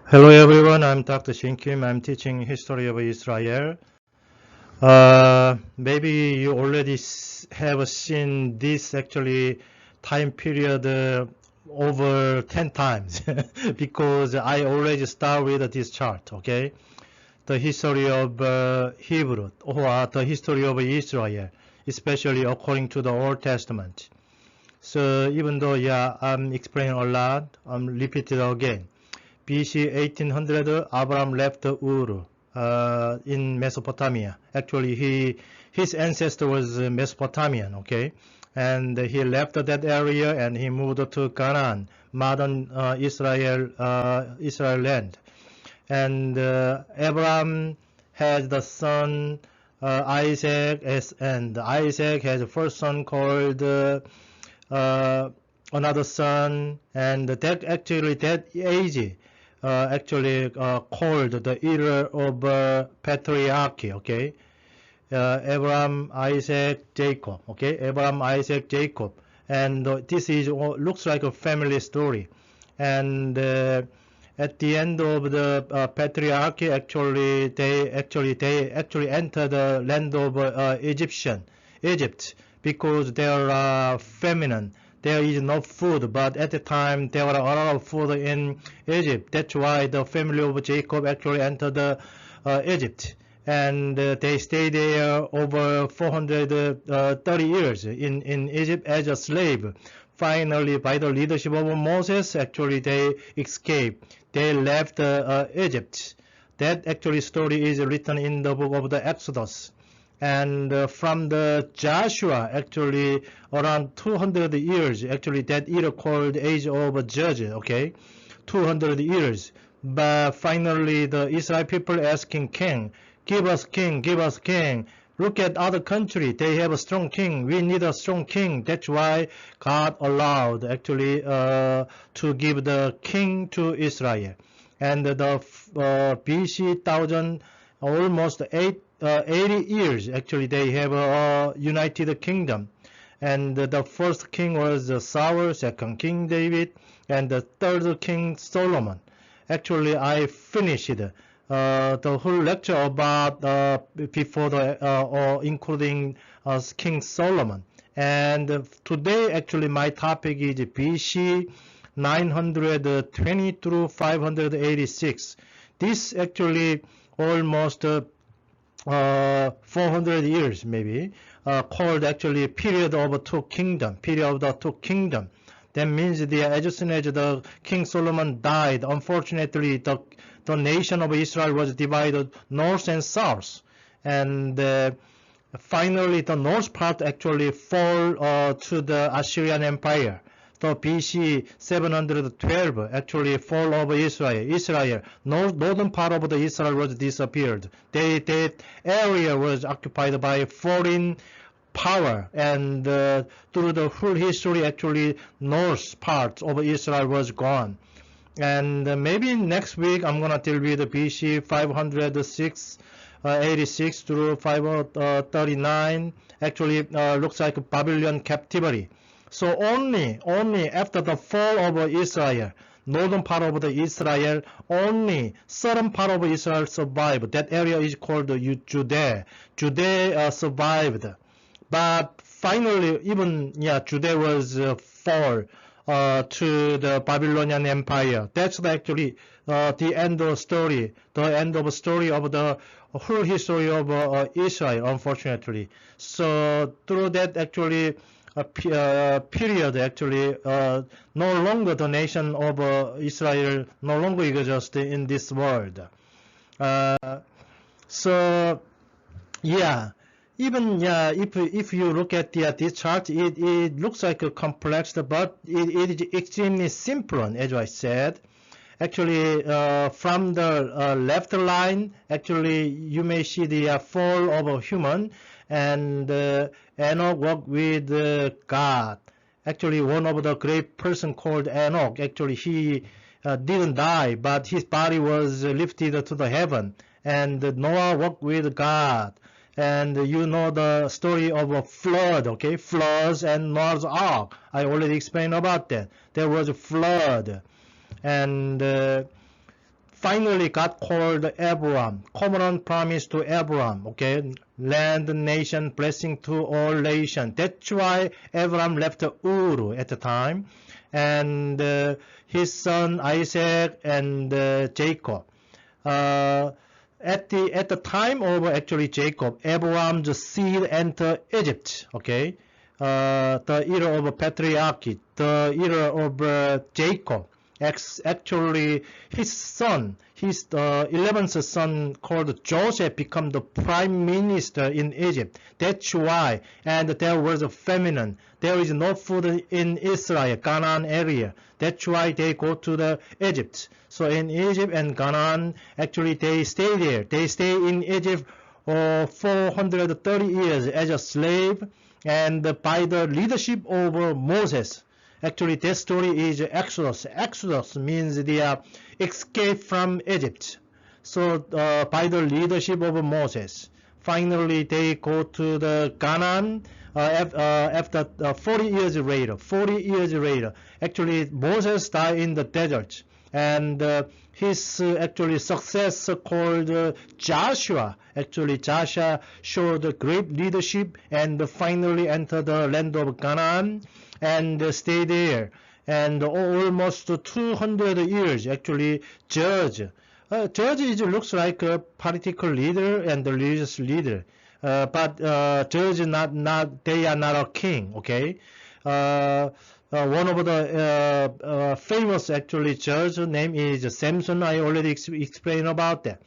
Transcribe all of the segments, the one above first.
Hello everyone, I'm Dr. Shin Kim. I'm teaching history of Israel. Maybe you already have seen this actually time period over 10 times because I always start with this chart, okay? The history of Hebrew or the history of Israel, especially according to the Old Testament. So even though, I'm explaining a lot, I'm repeating again. BC 1800, Abraham left Ur in Mesopotamia. Actually, his ancestor was Mesopotamian, okay? And he left that area and he moved to Canaan, modern Israel land. And Abraham had the son Isaac, and Isaac has a first son called uh, another son, and that age called the era of patriarchy, okay? Abraham, Isaac, Jacob, okay? Abraham, Isaac, Jacob. And this is looks like a family story. And at the end of the patriarchy, they actually enter the land of Egypt, because they are feminine. There is no food, but at the time there were a lot of food in Egypt. That's why the family of Jacob actually entered Egypt, and they stayed there over 430 years in Egypt as a slave. Finally, by the leadership of Moses, actually they escaped. They left Egypt. That actually story is written in the book of the Exodus. And from the Joshua, actually around 200 years, actually that era called age of Judges, okay, 200 years. But finally the Israel people asking king, give us king, give us king. Look at other country, they have a strong king, we need a strong king. That's why God allowed actually to give the king to Israel. And the BC 1000, almost 80 years, actually they have a united kingdom. And the first king was Saul, second king David, and the third king Solomon. Actually, I finished the whole lecture about before the including King Solomon. And today, actually, my topic is BC 920 through 586. This actually almost 400 years maybe, called actually period of two kingdom, That means as soon as the King Solomon died, unfortunately the nation of Israel was divided north and south, and finally the north part actually fall to the Assyrian Empire. The BC 712 actually fall of Israel, northern part of the Israel was disappeared. That area was occupied by foreign power, and through the whole history actually north part of Israel was gone. And maybe next week I'm gonna deal with the BC 506 86 through 539. Actually looks like Babylon captivity. So only after the fall of Israel, northern part of the Israel, only certain part of Israel survived. That area is called Judea. Judea survived, but finally even Judea was fall to the Babylonian Empire. That's actually the end of story. The end of story of the whole history of Israel, unfortunately. So through that actually period, actually no longer the nation of Israel no longer exists in this world. Uh, so yeah, even if you look at this chart, it looks like a complex, but it is extremely simple, as I said. Actually, from the left line, actually you may see the fall of a human, and Enoch walked with God. Actually, one of the great person called Enoch, actually he didn't die, but his body was lifted to the heaven. And Noah walked with God. And you know the story of a flood, okay? Floods and Noah's Ark. I already explained about that. There was a flood. And finally God called Abraham. Covenant promise to Abraham. Okay, land, nation, blessing to all nations. That's why Abraham left Ur at the time, and his son Isaac and Jacob. At the time of actually Jacob, Abraham's seed entered Egypt. Okay, the era of patriarchy, the era of Jacob. Actually, his son, his 11th son called Joseph, become the prime minister in Egypt. That's why, and there was a famine. There is no food in Israel, Canaan area. That's why they go to the Egypt. So in Egypt and Canaan, actually they stay there. They stay in Egypt 430 years as a slave, and by the leadership of Moses. Actually, that story is Exodus. Exodus means the escape from Egypt. So by the leadership of Moses, finally they go to the Canaan after 40 years later. 40 years later, actually Moses died in the desert, and his actually successor called Joshua. Actually, Joshua showed great leadership and finally entered the land of Canaan and stay there. And almost 200 years, actually, judge. Judge looks like a political leader and a religious leader, but judge they are not a king. Okay, one of the famous actually judge name is Samson. I already explained about that,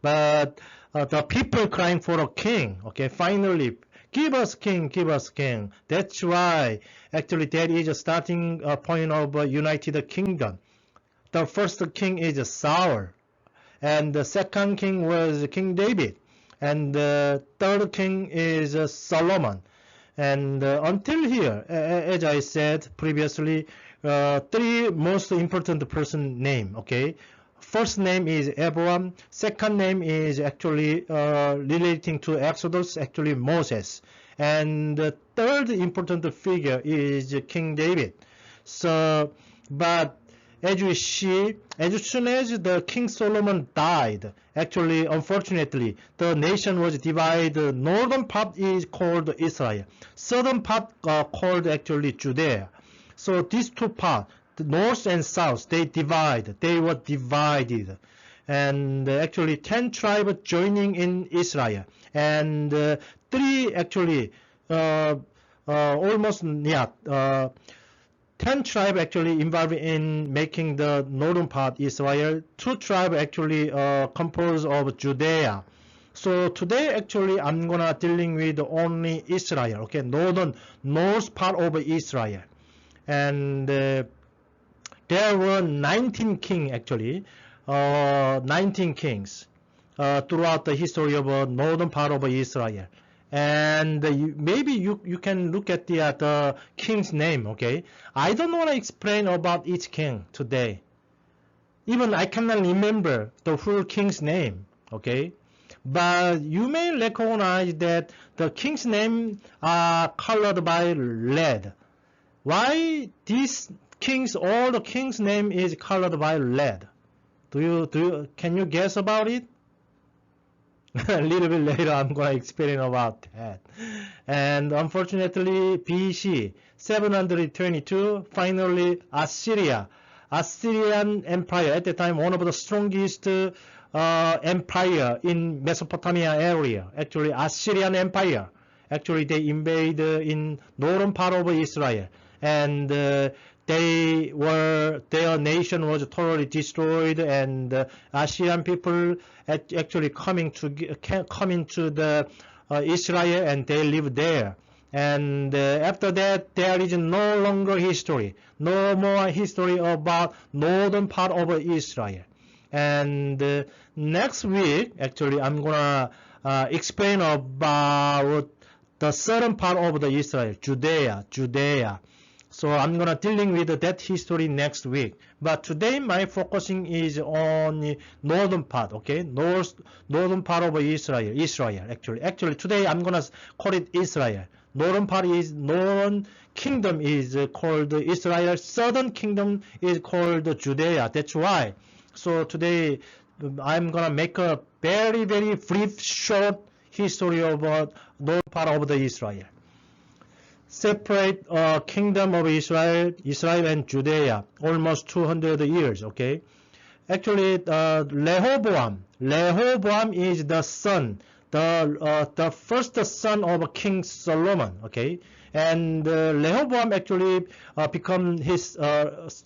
but the people crying for a king. Okay, finally. Give us king, give us king. That's why actually that is a starting point of United Kingdom. The first king is Saul, and the second king was King David, and the third king is Solomon. And until here, as I said previously, three most important person name. Okay, first name is Abraham. Second name is actually relating to Exodus, actually Moses. And the third important figure is King David. So, but as we see, as soon as the King Solomon died, actually, unfortunately, the nation was divided. Northern part is called Israel. Southern part called actually Judea. So these two parts, the north and south, they were divided. And actually 10 tribes joining in Israel. And three actually, almost, 10 tribes actually involved in making the northern part Israel. 2 tribes actually composed of Judea. So today actually I'm gonna dealing with only Israel, okay, north part of Israel. And there were 19 kings actually, 19 kings throughout the history of northern part of Israel. And maybe you can look at the king's name, okay? I don't want to explain about each king today. Even I cannot remember the whole king's name, okay? But you may recognize that the king's name are colored by red. Why these kings, all the king's name is colored by red? Can you guess about it? A little bit later I'm going to explain about that. And unfortunately, BC 722, finally Assyrian Empire, at the time one of the strongest empire in Mesopotamia area, actually Assyrian Empire. Actually they invaded in northern part of Israel, and their nation was totally destroyed, and Assyrian people actually coming to the Israel, and they live there. And after that, there is no longer history, no more history about northern part of Israel. And next week, actually, I'm gonna explain about the southern part of the Israel, Judea. So I'm gonna dealing with that history next week. But today my focusing is on northern part, okay? Northern part of Israel actually. Today I'm gonna call it Israel. Northern kingdom is called Israel. Southern kingdom is called Judea. That's why So today I'm gonna make a very brief short history of north part of the Israel. Separate kingdom of Israel and Judea, almost 200 years. Okay, actually Rehoboam is the son, the first son of King Solomon. Okay, and Rehoboam actually become his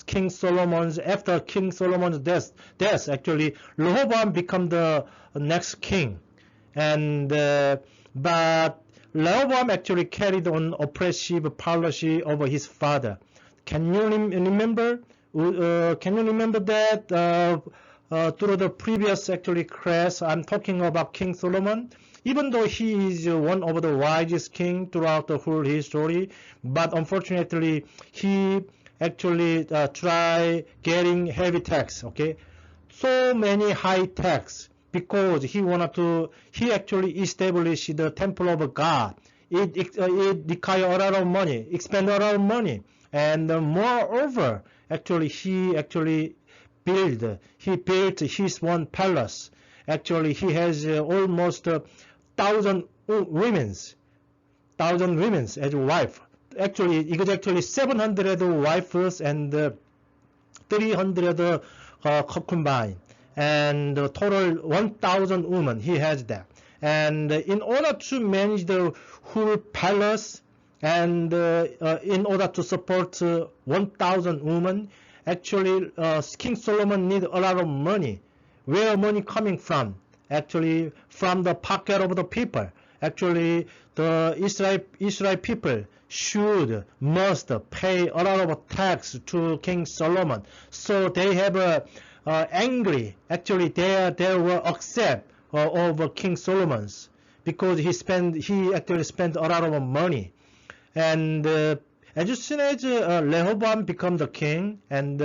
King Solomon's after King Solomon's death. Actually Rehoboam become the next king, and but Rehoboam actually carried on oppressive policy over his father. Can you remember? Can you remember that through the previous actually class? I'm talking about King Solomon. Even though he is one of the wisest king throughout the whole history, but unfortunately he actually try getting heavy tax. Okay, so many high tax because he actually established the temple of God. It require a lot of money, expend a lot of money, and moreover, actually he built his one palace. Actually, he has almost 1,000 women as wife. Actually, it was actually 700 wives and 300 concubines, and total 1,000 women he has that. And in order to manage the whole palace and in order to support 1,000 women, actually King Solomon need a lot of money. Where money coming from? Actually from the pocket of the people. Actually the Israel people must pay a lot of tax to King Solomon. So they have angry. Actually they were upset over King Solomon's because he actually spent a lot of money. And as soon as Rehoboam became the king, and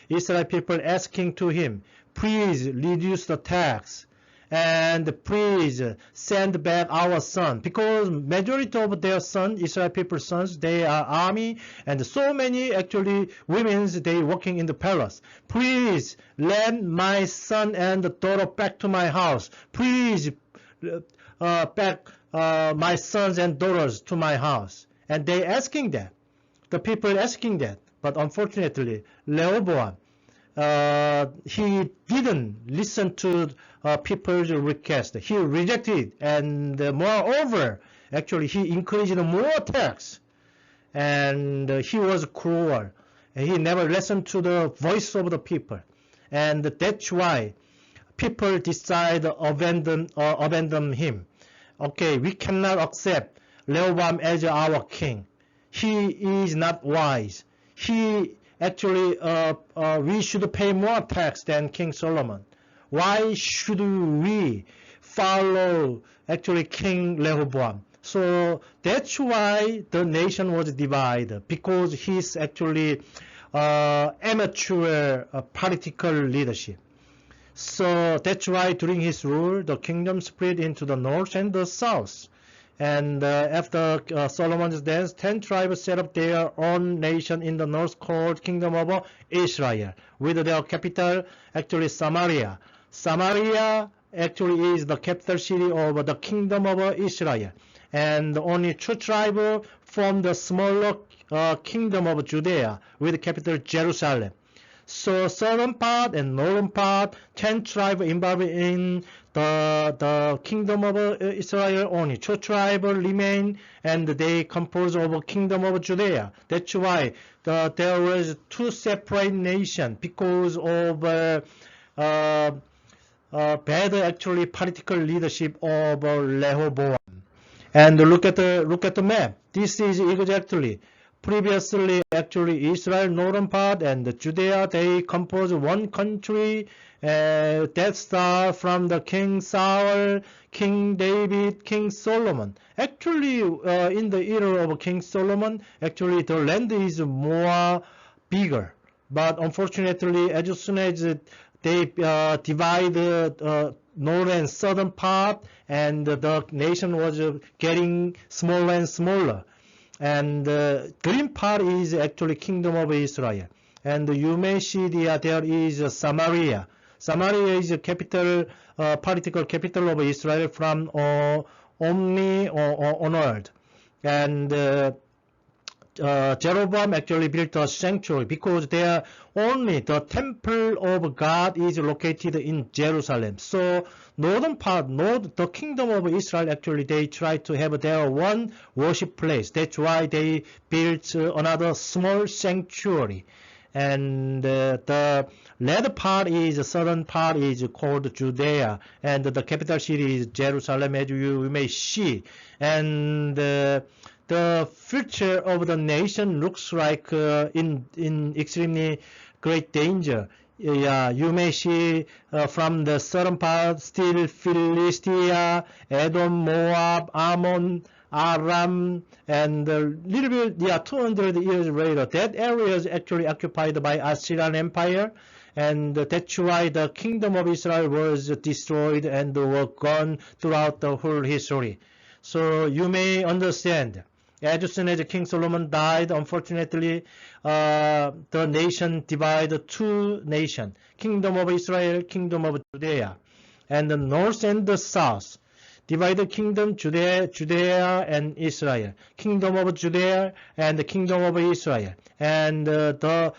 Israel people asking to him, please reduce the tax and please send back our son, because majority of their sons, Israel people's sons, they are army, and so many actually women's they working in the palace. Please lend my son and daughter back to my house. Please back my sons and daughters to my house. And they asking that, the people asking that, but unfortunately Rehoboam he didn't listen to people's request. He rejected, and moreover, actually he increased more tax, and he was cruel. He never listened to the voice of the people, and that's why people decide to abandon him. Okay, we cannot accept Rehoboam as our king. He is not wise. He actually we should pay more tax than King Solomon. Why should we follow actually King Rehoboam? So that's why the nation was divided, because he's actually amateur political leadership. So that's why during his rule, the kingdom split into the north and the south. And after Solomon's death, 10 tribes set up their own nation in the north called Kingdom of Israel, with their capital actually Samaria. Samaria actually is the capital city of the Kingdom of Israel. And only 2 tribes form the smaller Kingdom of Judea, with capital Jerusalem. So southern part and northern part, 10 tribes involved in the Kingdom of Israel. Only 2 tribes remain, and they compose of Kingdom of Judea. That's why there was 2 separate nations, because of bad actually political leadership of Rehoboam. And look at the map. This is exactly. Previously, actually, Israel northern part and Judea, they compose one country that start from the King Saul, King David, King Solomon. Actually, in the era of King Solomon, actually the land is more bigger. But unfortunately, as soon as they divide the northern and southern part, and the nation was getting smaller and smaller. And green part is actually Kingdom of Israel. And you may see there is Samaria. Samaria is the capital, political capital of Israel from Omni or onward. And Jeroboam actually built a sanctuary because there only the temple of God is located in Jerusalem. So northern part, the kingdom of Israel actually they try to have their one worship place. That's why they built another small sanctuary. And the latter part is, southern part is called Judea, and the capital city is Jerusalem, as you may see. And the future of the nation looks like in extremely great danger. Yeah, you may see from the southern part still Philistia, Edom, Moab, Ammon, Aram, and a little bit, 200 years later, that area is actually occupied by Assyrian Empire, and that's why the kingdom of Israel was destroyed and were gone throughout the whole history. So you may understand. As soon as King Solomon died, unfortunately, the nation divided two nations, Kingdom of Israel, Kingdom of Judea, and the north and the south. Divided kingdom, Judea and Israel. Kingdom of Judea and the kingdom of Israel. And there are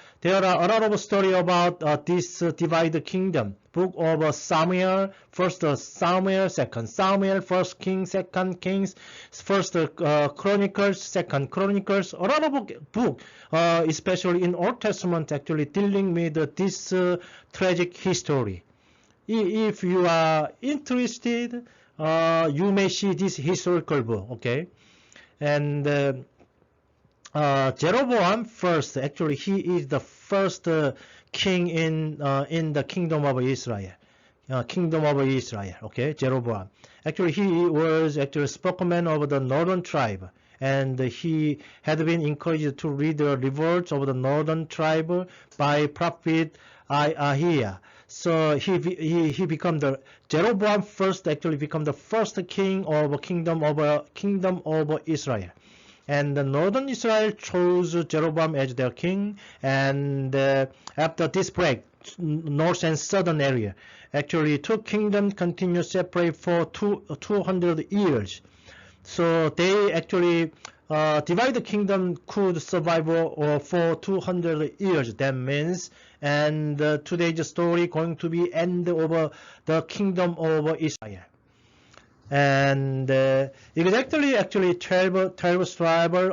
a lot of story about this divided kingdom. Book of Samuel, first Samuel, second Samuel, first Kings, second Kings, first Chronicles, second Chronicles. A lot of book, especially in Old Testament, actually dealing with this tragic history. If you are interested, you may see this historical book, okay? And Jeroboam first, actually, he is the first king in the kingdom of Israel. Okay, Jeroboam. Actually, he was actually spokesman of the northern tribe, and he had been encouraged to lead the revolts of the northern tribe by prophet Ahijah. So he become the Jeroboam first actually become the first king of kingdom of Israel, and the northern Israel chose Jeroboam as their king. And after this break, north and southern area actually two kingdoms continue separate for 200 years. So they actually divide the kingdom could survive for 200 years. That means, and today's story going to be end over the kingdom of Israel. And it is actually 12 tribes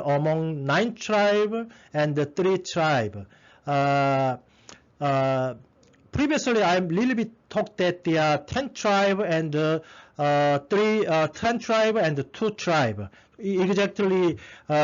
among 9 tribes and 3 tribes. Previously, I little bit talked that there are 10 tribes and 10 tribes and 2 tribes. Exactly,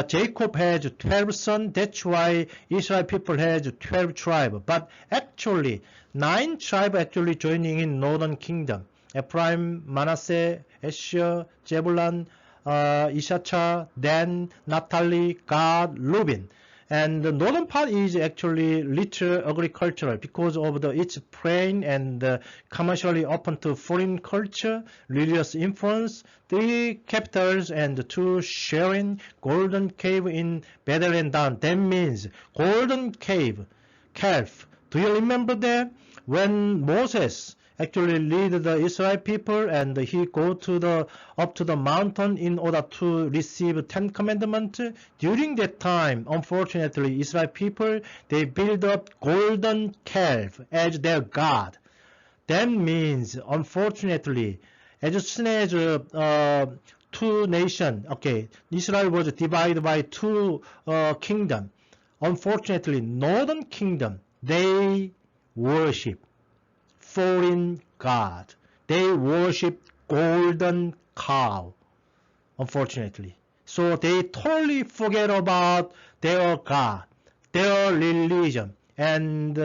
Jacob has 12 sons. That's why Israel people has 12 tribes. But actually, 9 tribes actually joining in northern kingdom: Ephraim, Manasseh, Asher, Zebulun, Issachar, Dan, Naphtali, Gad, Reuben. And the northern part is actually little agricultural because of its plain and commercially open to foreign culture, religious influence. 3 capitals and 2 sharing golden cave in Bethlehem Dan. That means golden cave, calf. Do you remember that? When Moses actually lead the Israel people and he go to up to the mountain in order to receive 10 commandments. During that time, unfortunately, Israel people, they build up golden calf as their god. That means, unfortunately, as soon as 2 nations, okay, Israel was divided by 2 kingdoms. Unfortunately, northern kingdom, they worship foreign god. They worship golden cow, unfortunately. So they totally forget about their god, their religion, and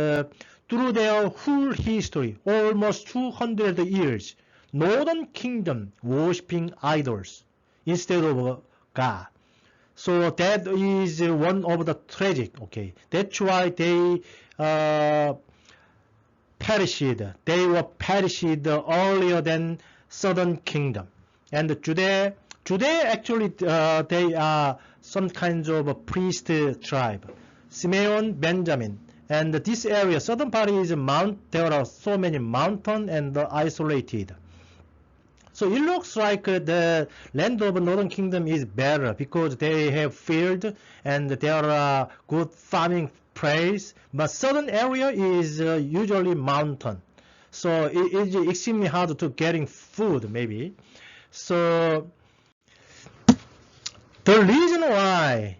through their whole history, almost 200 years, northern kingdom worshiping idols instead of God. So that is one of the tragic, okay. That's why they perished. They were perished earlier than southern kingdom. And Judea actually, they are some kinds of a priest tribe. Simeon, Benjamin, And this area, southern part is there are so many mountains and isolated. So it looks like the land of Northern Kingdom is better because they have field and there are good farming place. But southern area is usually mountain. So it is extremely hard to getting food maybe. So the reason why,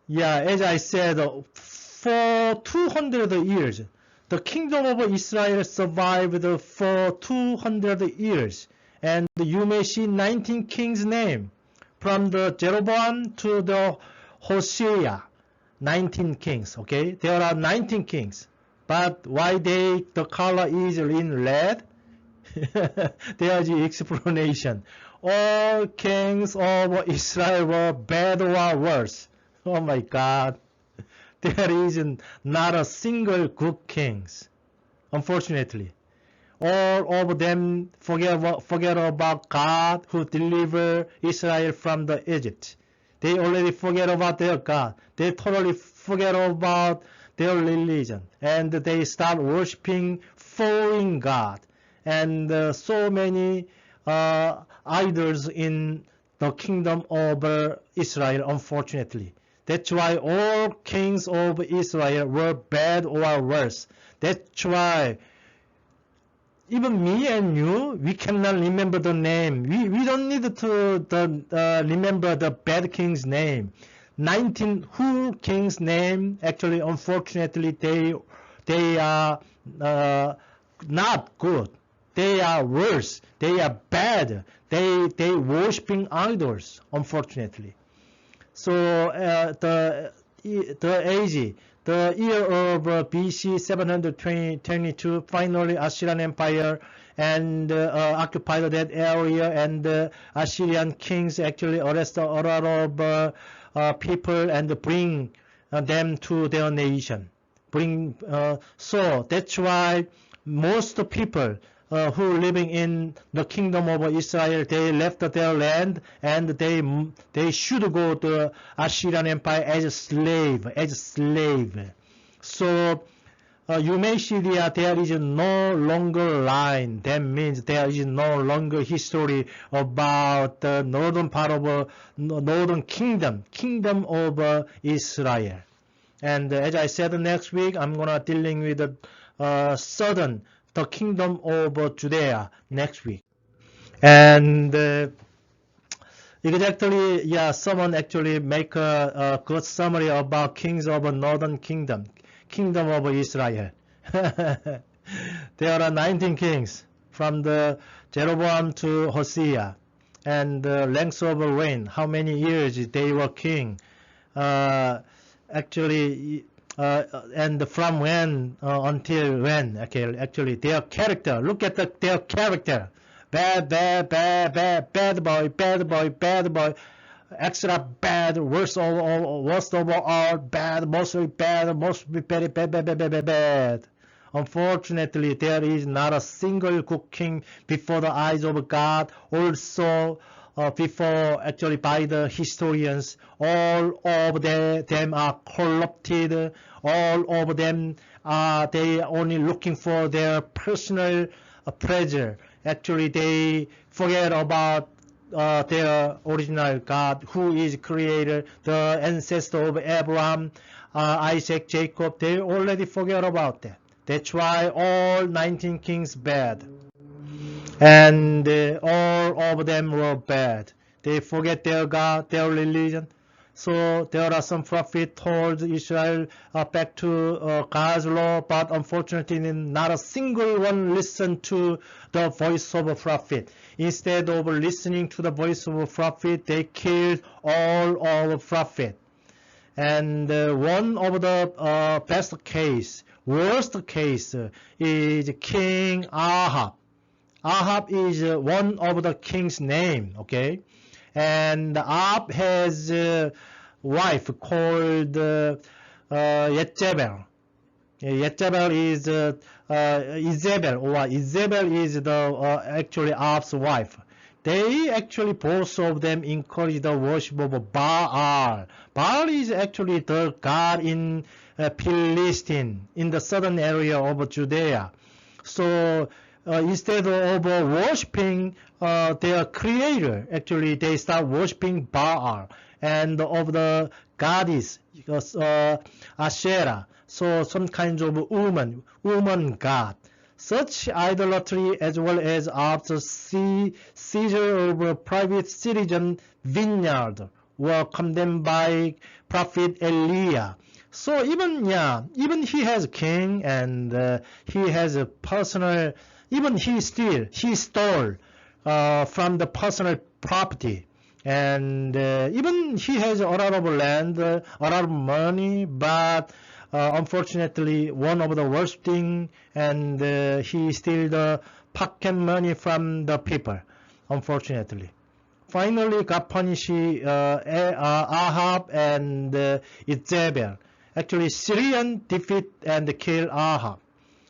yeah, as I said, for 200 years, the kingdom of Israel survived for 200 years. And you may see 19 kings' name from the Jeroboam to the Hosea. 19 kings, okay? There are 19 kings. But why the color is in red? There's the explanation. All kings of Israel were bad or worse. Oh my God. There is not a single good kings, unfortunately. All of them forget about God who delivered Israel from the Egypt. They already forget about their God. They totally forget about their religion. And they start worshiping foreign God. And so many idols in the kingdom of Israel, unfortunately. That's why all kings of Israel were bad or worse. That's why even me and you, we cannot remember the name. We don't need to remember the bad king's name. 19 whole king's name, actually, unfortunately, they are not good. They are worse. They are bad. They worshiping idols, unfortunately. So the year of BC 722, finally Assyrian Empire and occupied that area, and Assyrian kings actually arrest a lot of people and bring them to their nation. So that's why most people who living in the kingdom of Israel, they left their land and they should go to Assyrian Empire as a slave. So you may see there is no longer line. That means there is no longer history about the northern part of northern kingdom of Israel. And as I said, next week I'm gonna dealing with the southern, the kingdom of Judea next week. And exactly, yeah, someone actually make a good summary about kings of northern kingdom of Israel. There are 19 kings from the Jeroboam to Hosea, and the length of reign, how many years they were king. Actually, and from when until when. Okay, actually their character, look at their character. Bad boy, extra bad, worst of all, bad, mostly bad, bad. Unfortunately, there is not a single good king before the eyes of God. Also, before actually by the historians, all of them are corrupted. All of them they are only looking for their personal pleasure. Actually, they forget about their original God, who is creator, the ancestor of Abraham, Isaac, Jacob. They already forget about that. That's why all 19 kings bad. And all of them were bad. They forget their God, their religion. So there are some prophets told Israel back to God's law, but unfortunately not a single one listened to the voice of a prophet. Instead of listening to the voice of a prophet, they killed all of prophet. And one of the worst case is King Ahab. Ahab is one of the king's name, okay? And Ahab has a wife called Jezebel. Jezebel is Isabel, or Isabel is the actually Ahab's wife. they actually both of them encourage the worship of Baal. Baal is actually the god in Palestine, in the southern area of Judea. So instead of worshiping their creator, actually they start worshiping Baal and of the goddess Asherah. So some kinds of woman god. Such idolatry, as well as after seizure of a private citizen vineyard, were condemned by Prophet Elijah. So even he has a king, and he has a personal. Even he stole from the personal property, and even he has a lot of land, a lot of money, but unfortunately, one of the worst thing, and he steal the pocket money from the people, unfortunately. Finally, God punished Ahab and Jezebel. Actually, Syrian defeat and kill Ahab.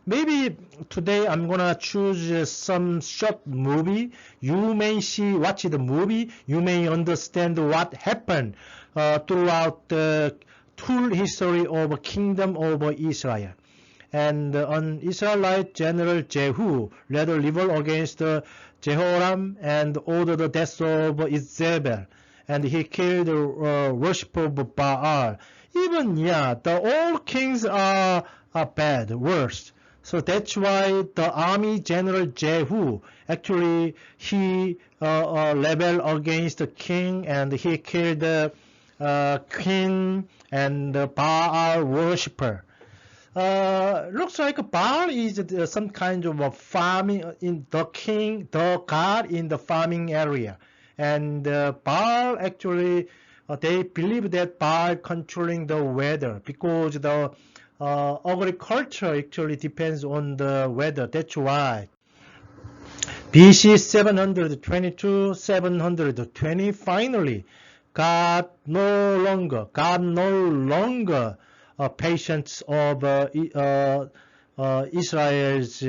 Maybe today I'm gonna choose some short movie. You may watch the movie. You may understand what happened throughout the full history of kingdom of Israel. And an Israelite general Jehu led a revolt against Jehoram and ordered the death of Jezebel, and he killed the worship of Baal. Even the old kings are bad, worse. So that's why the army general Jehu actually he rebelled against the king, and he killed the queen and the Baal worshipper. Looks like Baal is some kind of a farming in the god in the farming area, and Baal actually they believe that Baal controlling the weather, because the agriculture actually depends on the weather. That's why BC 722, 720, finally, God no longer patient of Israel's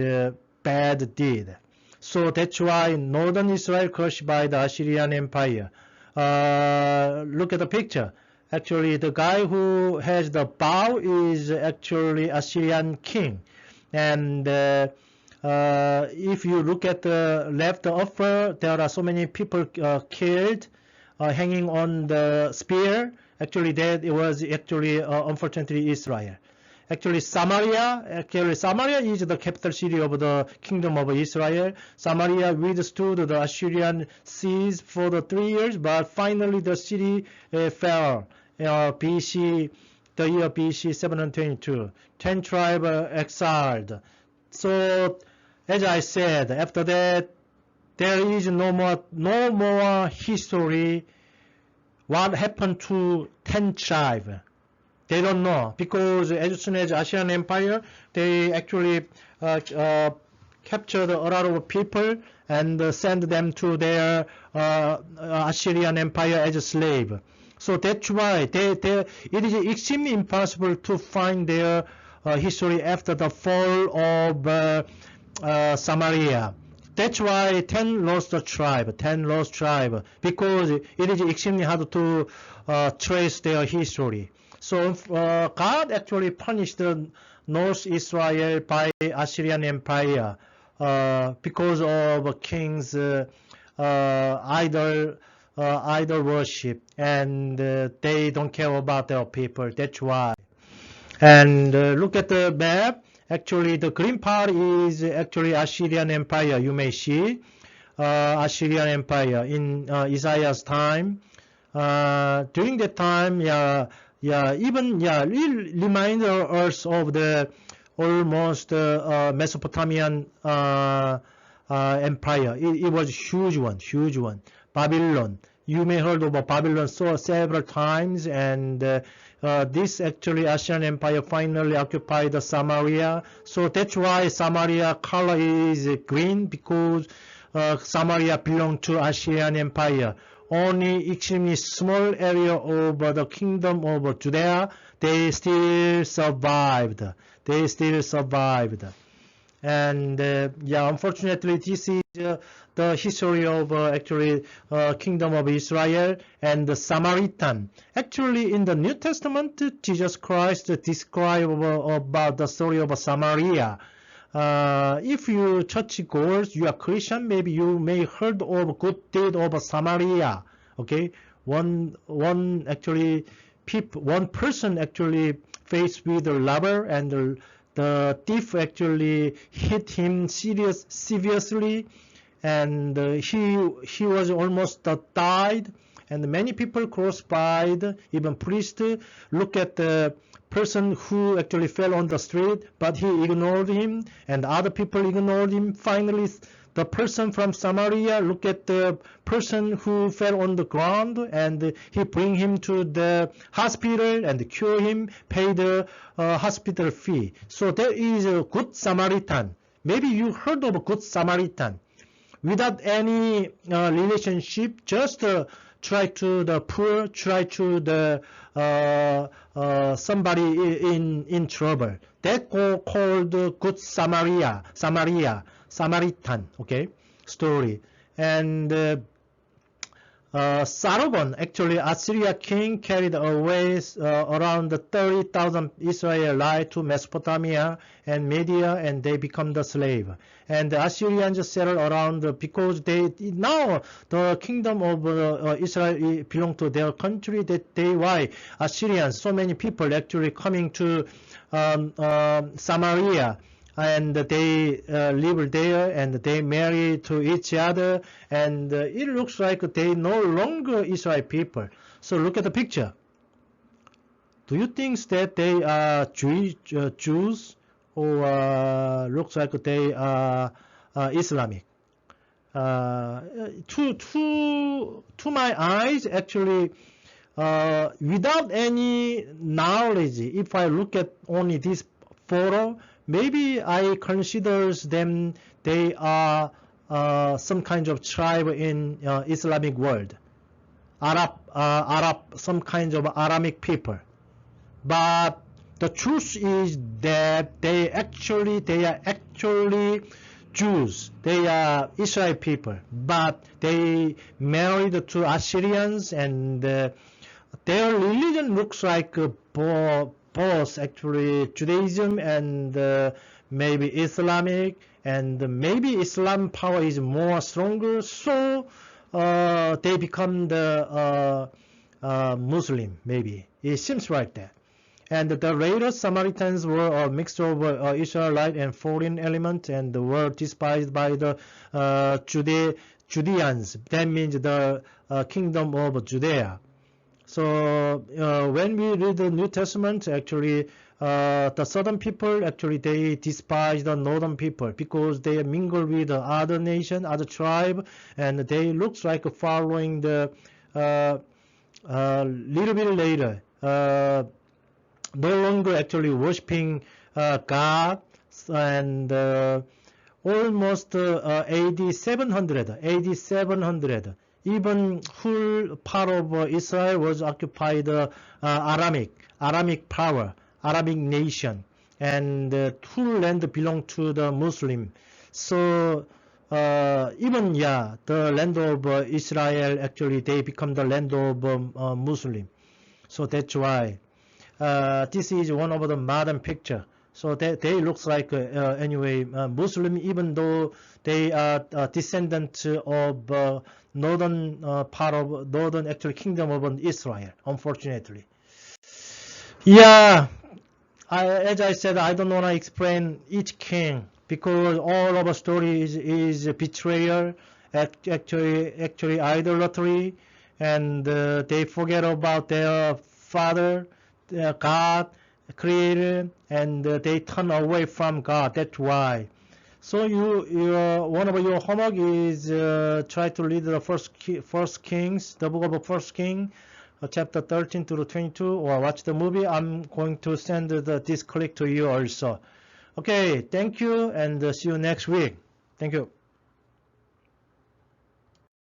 bad deed. So that's why northern Israel crushed by the Assyrian Empire. Look at the picture. Actually, the guy who has the bow is actually Assyrian king. And if you look at the left upper, there are so many people killed, hanging on the spear. Actually, that it was actually unfortunately Israel. Actually, Samaria is the capital city of the kingdom of Israel. Samaria withstood the Assyrian siege for the 3 years, but finally the city fell. BC, the year BC 722. 10 tribes exiled. So, as I said, after that, there is no more history. What happened to 10 tribes? They don't know, because as soon as Assyrian Empire, they actually captured a lot of people and sent them to their Assyrian Empire as a slave. So that's why it is extremely impossible to find their history after the fall of Samaria. That's why 10 lost tribe, because it is extremely hard to trace their history. So God actually punished the North Israel by Assyrian Empire because of kings' idol worship, and they don't care about their people. That's why. And look at the map. Actually, the green part is actually Assyrian Empire. You may see Assyrian Empire in Isaiah's time. During that time, it reminds us of the almost Mesopotamian empire. It was huge one. Babylon. You may heard about Babylon several times, and this actually Assyrian Empire finally occupied Samaria. So that's why Samaria color is green, because Samaria belonged to Assyrian Empire. Only extremely small area of the kingdom of Judea, they still survived. And yeah, unfortunately, this is the history of actually Kingdom of Israel and the Samaritan. Actually, in the New Testament, Jesus Christ described about the story of Samaria. If you church goers, you are Christian, maybe you may heard of good deed of Samaria. Okay, one person actually faced with a robber, and the thief actually hit him severely, and he was almost died. And many people crossed by, even priests, look at the person who actually fell on the street, but he ignored him, and other people ignored him. Finally, the person from Samaria look at the person who fell on the ground, and he bring him to the hospital and cure him, pay the hospital fee. So there is a good Samaritan. Maybe you heard of a good Samaritan. Without any relationship, just try to the poor, try to the somebody in trouble. That called good Samaritan, okay, story. And Sargon, actually Assyria king, carried away around 30,000 Israelites to Mesopotamia and Media, and they become the slave. And the Assyrians settled around because now the kingdom of Israel belong to their country. Why Assyrians, so many people actually coming to Samaria, and they live there, and they marry to each other, and it looks like they no longer Israel people. So look at the picture. Do you think that they are Jews, or looks like they are Islamic? To my eyes, actually, without any knowledge, if I look at only this photo, maybe I consider them they are some kind of tribe in Islamic world, Arab, some kind of Aramic people. But the truth is that they are actually Jews. They are Israel people, but they married to Assyrians, and their religion looks like both actually Judaism and maybe Islamic, and maybe Islam power is more stronger, so they become the Muslim, maybe. It seems like that. And the later Samaritans were a mixture of Israelite and foreign element, and were despised by the Judeans. That means the kingdom of Judea. So when we read the New Testament, actually the southern people, actually they despise the northern people because they mingle with the other nation, other tribe, and they looks like following the little bit later no longer actually worshiping God, and almost AD 700, even whole part of Israel was occupied Aramic power, Arabic nation, and whole land belonged to the Muslim. So even the land of Israel, actually they become the land of Muslim. So that's why this is one of the modern picture. So they looks like anyway Muslim, even though they are descendants of northern part of northern actually kingdom of Israel, unfortunately. Yeah, as I said, I don't want to explain each king because all of our story is betrayal, actually idolatry, and they forget about their father, God, creator, and they turn away from God. That's why. So one of your homework is try to read the First Kings, the book of First King, chapter 13 to 22, or watch the movie. I'm going to send this clip to you also. Okay, thank you, and see you next week. Thank you.